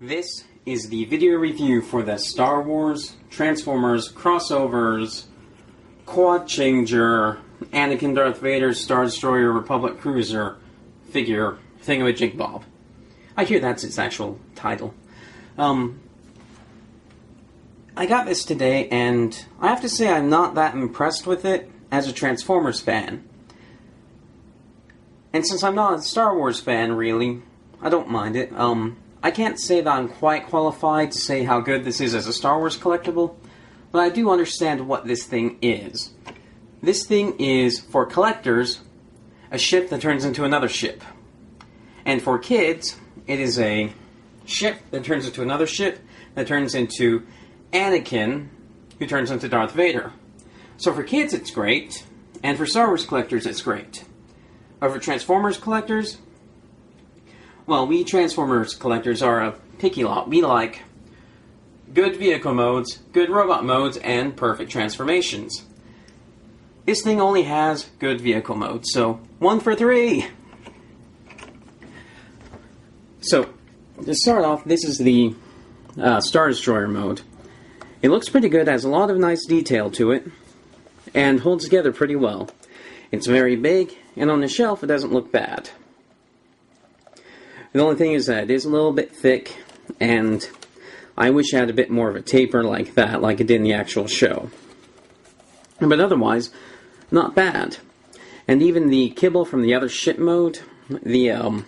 This is the video review for the Star Wars Transformers crossovers quad changer Anakin Darth Vader Star Destroyer Republic Cruiser figure thingamajigbob. I hear that's its actual title. I got this today and I have to say I'm not that impressed with it as a Transformers fan. And since I'm not a Star Wars fan really, I don't mind it. I can't say that I'm quite qualified to say how good this is as a Star Wars collectible, but I do understand what this thing is. This thing is, for collectors, a ship that turns into another ship. And for kids, it is a ship that turns into another ship that turns into Anakin, who turns into Darth Vader. So for kids it's great, and for Star Wars collectors it's great. But for Transformers collectors, well, we Transformers collectors are a picky lot. We like good vehicle modes, good robot modes, and perfect transformations. This thing only has good vehicle modes, so 1 for 3! So, to start off, this is the Star Destroyer mode. It looks pretty good, has a lot of nice detail to it, and holds together pretty well. It's very big, and on the shelf it doesn't look bad. The only thing is that it is a little bit thick, and I wish it had a bit more of a taper like that, like it did in the actual show. But otherwise, not bad. And even the kibble from the other ship mode, the, I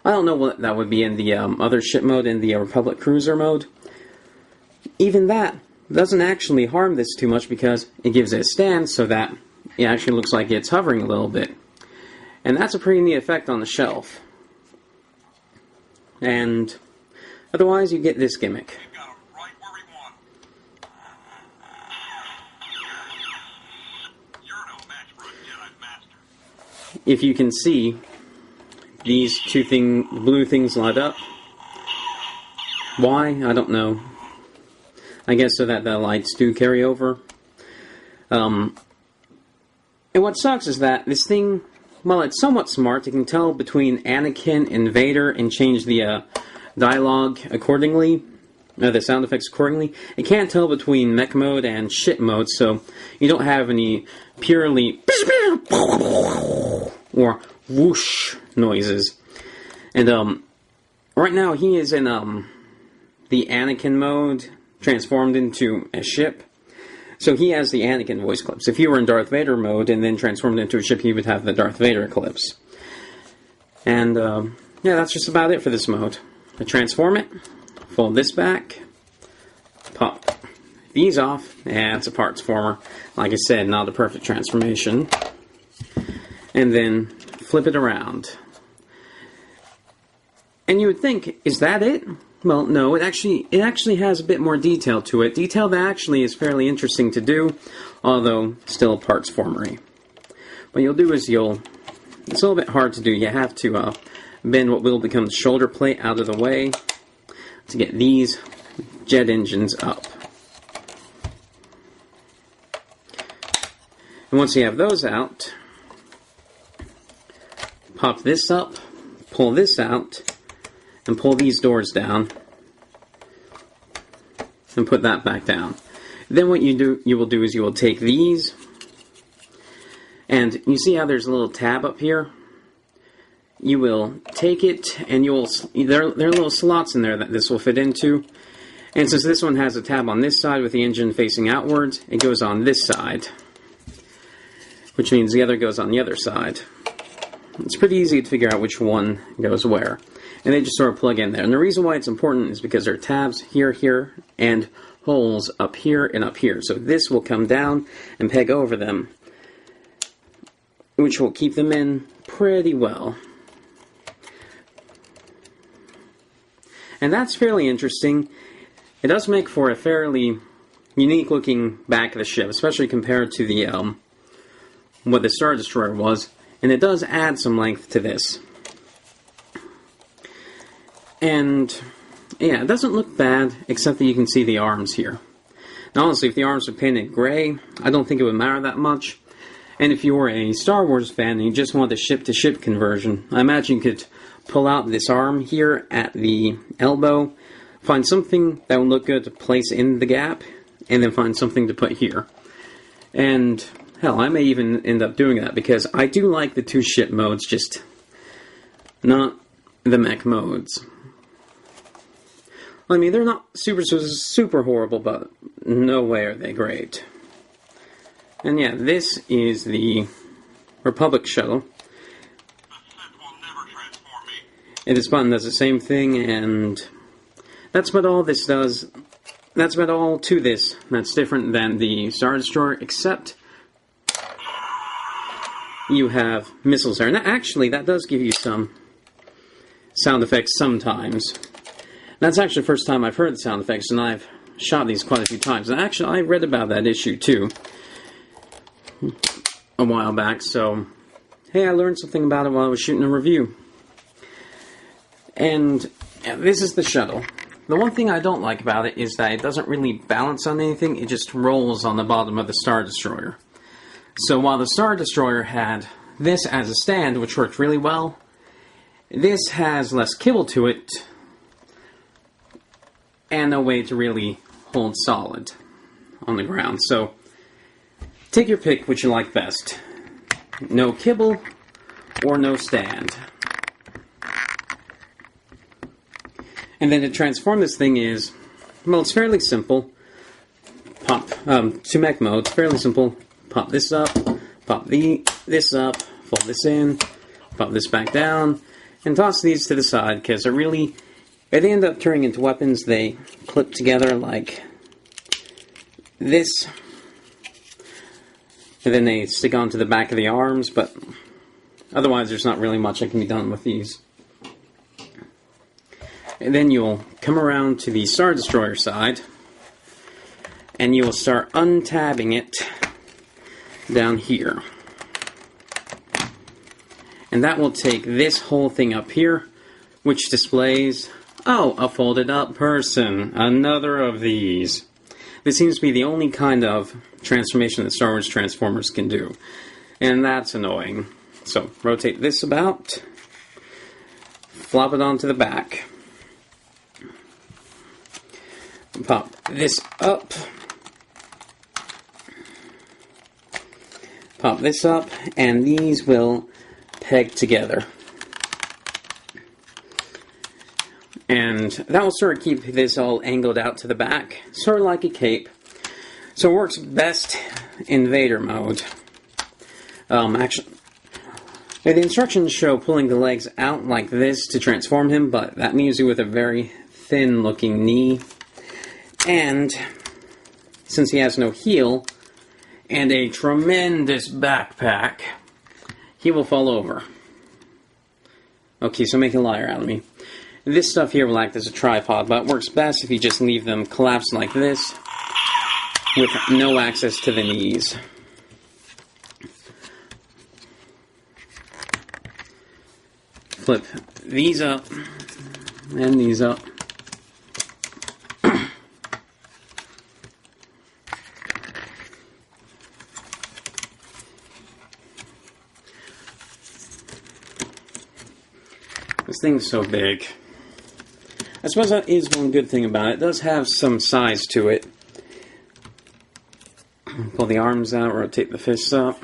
don't know what that would be in the other ship mode, in the Republic Cruiser mode. Even that doesn't actually harm this too much because it gives it a stand so that it actually looks like it's hovering a little bit. And that's a pretty neat effect on the shelf. And otherwise you get this gimmick. Got him right where we want him. You're no match for a Jedi Master. If you can see, these two blue things light up. Why? I don't know. I guess so that the lights do carry over. And what sucks is that this thing, well, it's somewhat smart. It can tell between Anakin and Vader and change the dialogue accordingly, the sound effects accordingly. It can't tell between mech mode and ship mode, so you don't have any purely or whoosh noises. And right now he is in the Anakin mode, transformed into a ship. So he has the Anakin voice clips. If he were in Darth Vader mode and then transformed into a ship, he would have the Darth Vader clips. And, yeah, that's just about it for this mode. I transform it, fold this back, pop these off. Yeah, it's a parts former. Like I said, not a perfect transformation. And then flip it around. And you would think, is that it? Well, no, it actually has a bit more detail to it. Detail that actually is fairly interesting to do, although still parts formery. What you'll do is it's a little bit hard to do. You have to bend what will become the shoulder plate out of the way to get these jet engines up. And once you have those out, pop this up, pull this out, and pull these doors down, and put that back down. Then what you will do is you will take these, and you see how there's a little tab up here? You will take it, and there are little slots in there that this will fit into. And since this one has a tab on this side with the engine facing outwards, it goes on this side, which means the other goes on the other side. It's pretty easy to figure out which one goes where. And they just sort of plug in there. And the reason why it's important is because there are tabs here, here, and holes up here and up here. So this will come down and peg over them, which will keep them in pretty well. And that's fairly interesting. It does make for a fairly unique looking back of the ship, especially compared to the what the Star Destroyer was. And it does add some length to this. And, yeah, it doesn't look bad, except that you can see the arms here. Now, honestly, if the arms were painted gray, I don't think it would matter that much. And if you were a Star Wars fan and you just want the ship-to-ship conversion, I imagine you could pull out this arm here at the elbow, find something that will look good to place in the gap, and then find something to put here. And, hell, I may even end up doing that, because I do like the 2 ship modes, just not the mech modes. I mean, they're not super horrible, but no way are they great. And yeah, this is the Republic shuttle. And this button does the same thing, and that's about all this does. That's about all to this. That's different than the Star Destroyer, except you have missiles there. And actually, that does give you some sound effects sometimes. That's actually the first time I've heard the sound effects, and I've shot these quite a few times. And actually, I read about that issue, too, a while back, so hey, I learned something about it while I was shooting a review. And yeah, this is the shuttle. The one thing I don't like about it is that it doesn't really balance on anything, it just rolls on the bottom of the Star Destroyer. So while the Star Destroyer had this as a stand, which worked really well, this has less kibble to it, and no way to really hold solid on the ground. So take your pick which you like best. No kibble or no stand. And then to transform this thing is, well, it's fairly simple. Pop, to mech mode, it's fairly simple. Pop this up, pop this up, fold this in, pop this back down, and toss these to the side, because if they end up turning into weapons, they clip together like this, and then they stick onto the back of the arms, but otherwise there's not really much that can be done with these. And then you'll come around to the Star Destroyer side, and you will start untabbing it down here. And that will take this whole thing up here, which displays, oh, a folded up person. Another of these. This seems to be the only kind of transformation that Star Wars Transformers can do. And that's annoying. So, rotate this about, flop it onto the back. Pop this up. Pop this up, and these will peg together. And that will sort of keep this all angled out to the back, sort of like a cape. So it works best in Vader mode. Actually, the instructions show pulling the legs out like this to transform him, but that leaves you with a very thin-looking knee. And since he has no heel and a tremendous backpack, he will fall over. Okay, so make a liar out of me. This stuff here will act as a tripod, but it works best if you just leave them collapsed like this with no access to the knees. Flip these up and these up. This thing's so big. I suppose that is one good thing about it. It does have some size to it. Pull the arms out, rotate the fists up.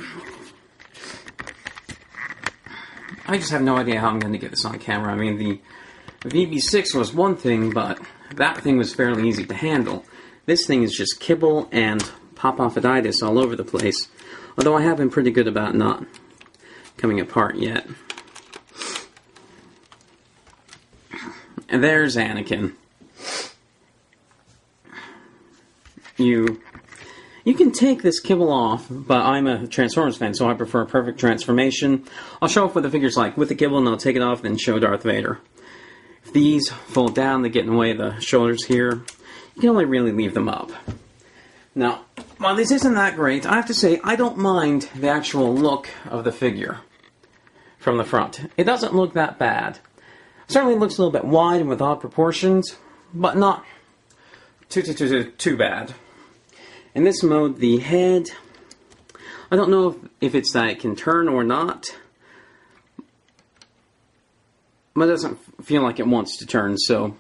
I just have no idea how I'm going to get this on camera. I mean, the VB6 was one thing, but that thing was fairly easy to handle. This thing is just kibble and pop-off-itis all over the place. Although I have been pretty good about not coming apart yet. And there's Anakin. You can take this kibble off, but I'm a Transformers fan, so I prefer a perfect transformation. I'll show off what the figure's like with the kibble, and I'll take it off, then show Darth Vader. If these fold down, they get in the way of the shoulders here. You can only really leave them up. Now, while this isn't that great, I have to say, I don't mind the actual look of the figure from the front. It doesn't look that bad. Certainly looks a little bit wide and with odd proportions, but not too bad. In this mode, the head, I don't know if it's that it can turn or not, but it doesn't feel like it wants to turn, so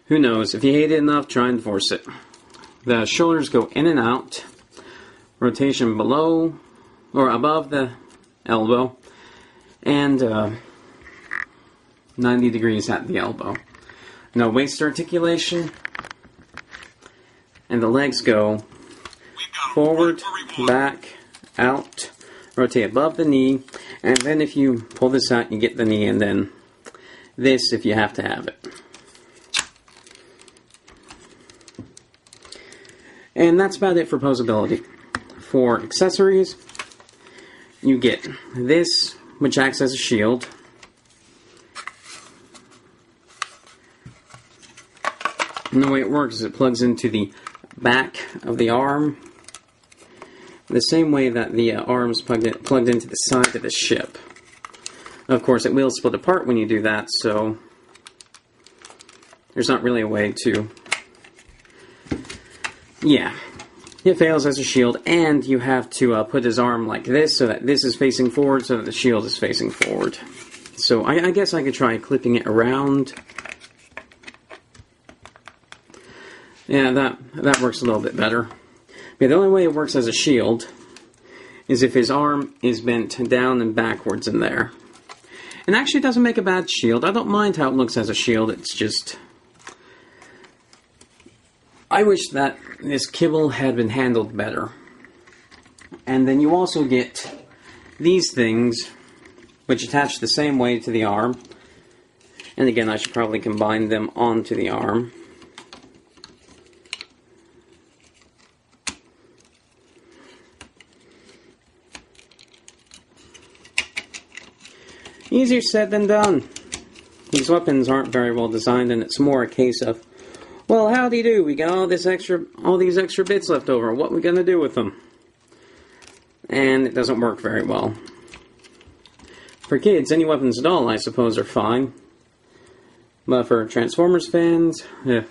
who knows. If you hate it enough, try and force it. The shoulders go in and out, rotation below or above the elbow, and 90 degrees at the elbow. No waist articulation, and the legs go forward, back, out, rotate above the knee, and then if you pull this out, you get the knee, and then this if you have to have it. And that's about it for posability. For accessories, you get this, which acts as a shield. And the way it works is it plugs into the back of the arm, the same way that the arm's plugged into the side of the ship. Of course, it will split apart when you do that, so there's not really a way to... Yeah, it fails as a shield, and you have to put his arm like this so that this is facing forward, so that the shield is facing forward. So I guess I could try clipping it around. Yeah, that works a little bit better. But the only way it works as a shield is if his arm is bent down and backwards in there. And actually it doesn't make a bad shield. I don't mind how it looks as a shield, it's just... I wish that this kibble had been handled better. And then you also get these things, which attach the same way to the arm. And again, I should probably combine them onto the arm. Easier said than done. These weapons aren't very well designed, and it's more a case of, well, howdy do, we got all these extra bits left over, what are we gonna do with them? And it doesn't work very well. For kids, any weapons at all, I suppose, are fine. But for Transformers fans, yeah,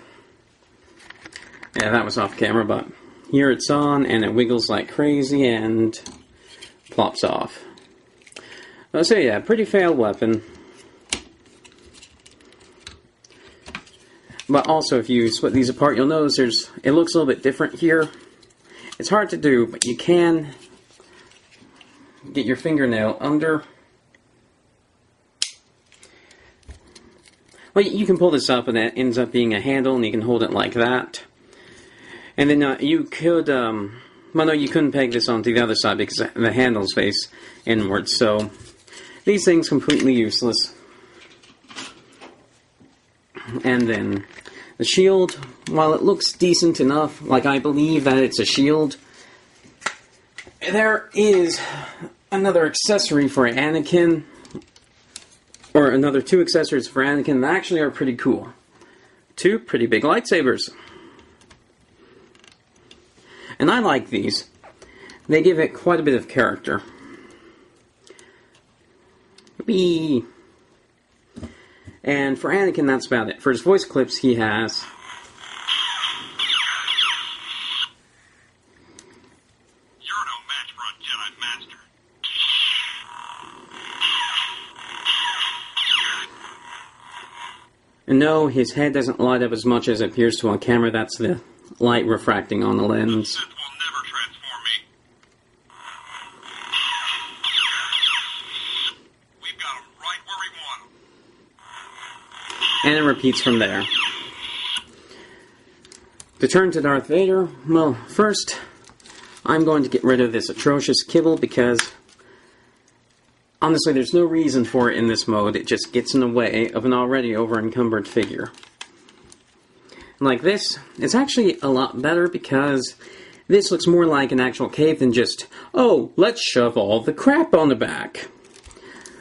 that was off camera, but here it's on, and it wiggles like crazy, and plops off. So yeah, pretty failed weapon. But also, if you split these apart, you'll notice it looks a little bit different here. It's hard to do, but you can get your fingernail under. Well, you can pull this up, and it ends up being a handle, and you can hold it like that. And then you could, well, no, you couldn't peg this onto the other side because the handle's face inwards. So these things completely useless. And then the shield, while it looks decent enough, like I believe that it's a shield, there is another accessory for Anakin, or another two accessories for Anakin that actually are pretty cool. Two pretty big lightsabers. And I like these. They give it quite a bit of character. Whee! And for Anakin, that's about it. For his voice clips, he has... You're no match for a Jedi Master. And no, his head doesn't light up as much as it appears to on camera. That's the light refracting on the lens. Sith will never transform me. We've got him right where we want him. And it repeats from there. To turn to Darth Vader, well, first, I'm going to get rid of this atrocious kibble because, honestly, there's no reason for it in this mode. It just gets in the way of an already over-encumbered figure. Like this, it's actually a lot better because this looks more like an actual cave than just, oh, let's shove all the crap on the back.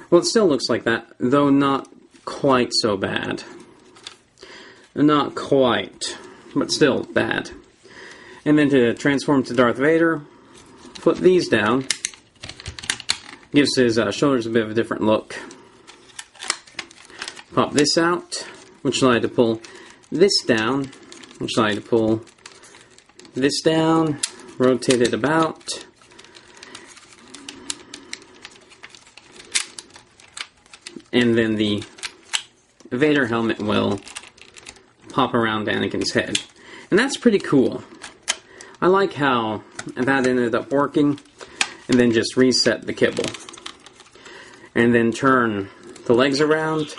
Well, it still looks like that, though not quite so bad. Not quite, but still bad. And then to transform to Darth Vader, put these down. Gives his shoulders a bit of a different look. Pop this out, which allows you to pull this down, which allows you to pull this down, rotate it about. And then the Vader helmet will pop around Anakin's head. And that's pretty cool. I like how that ended up working, and then just reset the kibble. And then turn the legs around.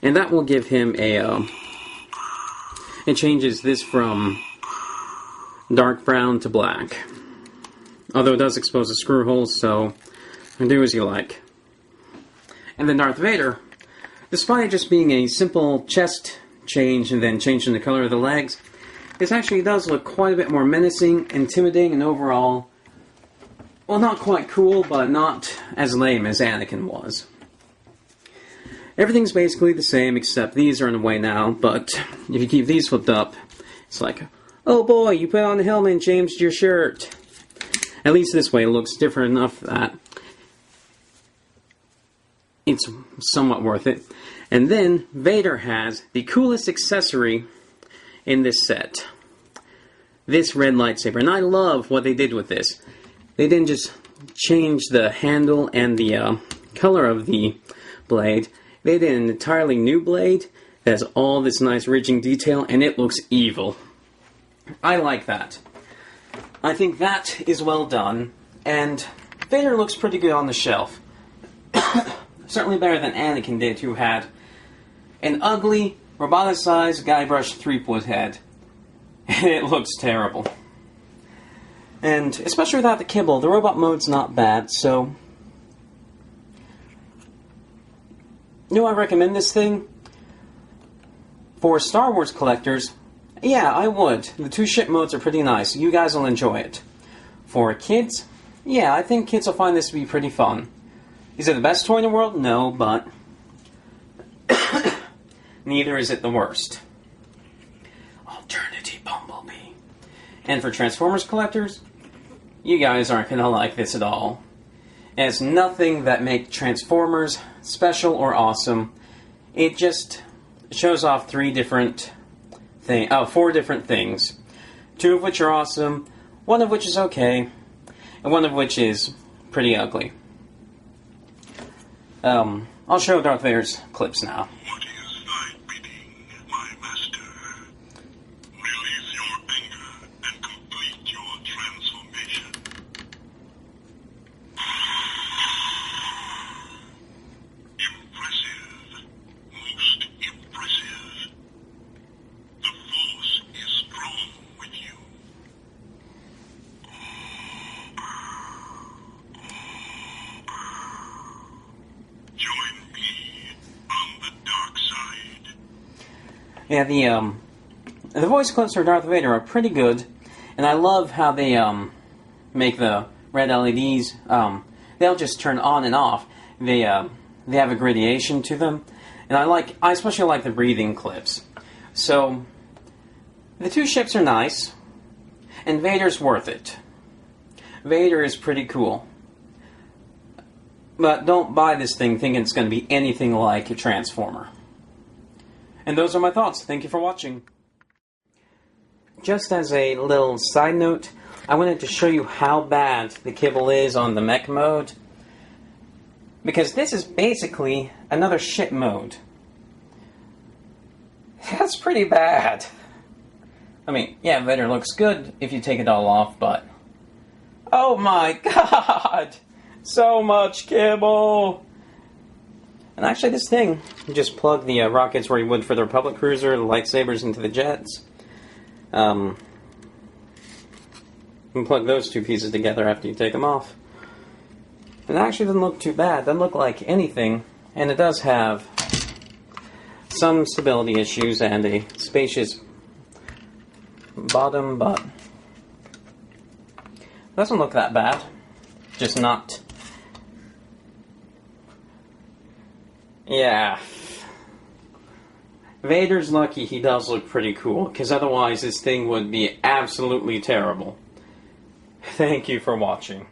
And that will give him a, it changes this from dark brown to black. Although it does expose the screw holes, so do as you like. And then Darth Vader, despite just being a simple chest change and then changing the color of the legs, this actually does look quite a bit more menacing, intimidating, and overall, well, not quite cool, but not as lame as Anakin was. Everything's basically the same, except these are in the way now, but if you keep these flipped up, it's like, oh boy, you put on the helmet and changed your shirt. At least this way it looks different enough that it's somewhat worth it. And then Vader has the coolest accessory in this set. This red lightsaber. And I love what they did with this. They didn't just change the handle and the color of the blade. They did an entirely new blade that has all this nice ridging detail, and it looks evil. I like that. I think that is well done, and Vader looks pretty good on the shelf. Certainly better than Anakin did, who had an ugly, roboticized Guybrush Threepwood head. And it looks terrible. And especially without the kibble, the robot mode's not bad, so... Do I recommend this thing? For Star Wars collectors, yeah, I would. The 2 ship modes are pretty nice. You guys will enjoy it. For kids, yeah, I think kids will find this to be pretty fun. Is it the best toy in the world? No, but neither is it the worst. Alternity Bumblebee. And for Transformers collectors, you guys aren't going to like this at all. It has nothing that makes Transformers special or awesome. It just shows off 4 different things. 2 of which are awesome, 1 of which is okay, and 1 of which is pretty ugly. I'll show Darth Vader's clips now. What is thy bidding, my master? Release your anger and complete your transformation. Impressive. Most impressive. The Force is strong with you. Join me on the dark side. Yeah, the voice clips for Darth Vader are pretty good, and I love how they make the red LEDs. They'll just turn on and off. They have a gradation to them, and I especially like the breathing clips. So the 2 ships are nice, and Vader's worth it. Vader is pretty cool. But don't buy this thing thinking it's going to be anything like a Transformer. And those are my thoughts. Thank you for watching. Just as a little side note, I wanted to show you how bad the kibble is on the mech mode. Because this is basically another ship mode. That's pretty bad. I mean, yeah, Vader looks good if you take it all off, but... Oh my god! So much kibble! And actually this thing, you just plug the rockets where you would for the Republic Cruiser, the lightsabers into the jets. You can plug those 2 pieces together after you take them off. It actually doesn't look too bad, doesn't look like anything, and it does have some stability issues and a spacious bottom, but it doesn't look that bad. Just not... Yeah. Vader's lucky he does look pretty cool, because otherwise this thing would be absolutely terrible. Thank you for watching.